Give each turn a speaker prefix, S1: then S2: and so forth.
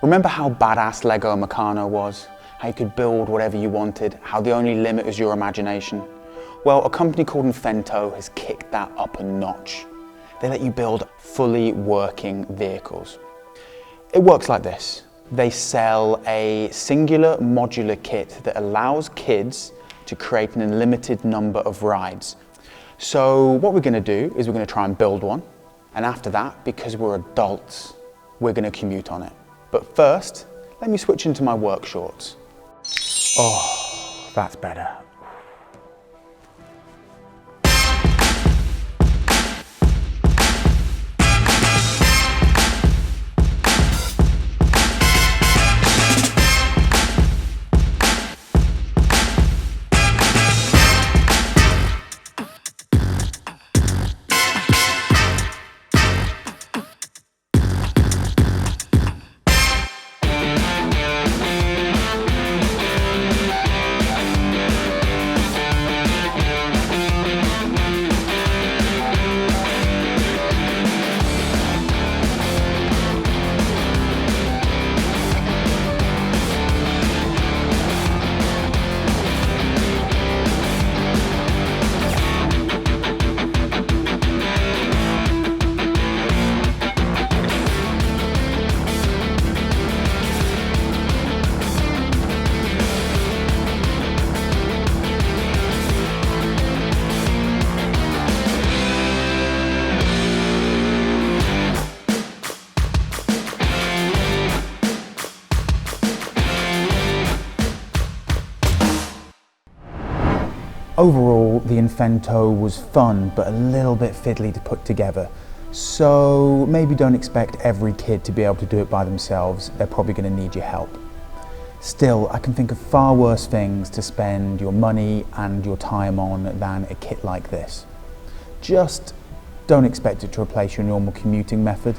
S1: Remember how badass Lego Meccano was? How you could build whatever you wanted, how the only limit was your imagination? Well, a company called Infento has kicked that up a notch. They let you build fully working vehicles. It works like this. They sell a singular modular kit that allows kids to create an unlimited number of rides. So what we're going to do is we're going to try and build one. And after that, because we're adults, we're going to commute on it. But first, let me switch into my work shorts. Oh, that's better. Overall, the Infento was fun, but a little bit fiddly to put together. So maybe don't expect every kid to be able to do it by themselves. They're probably going to need your help. Still, I can think of far worse things to spend your money and your time on than a kit like this. Just don't expect it to replace your normal commuting method.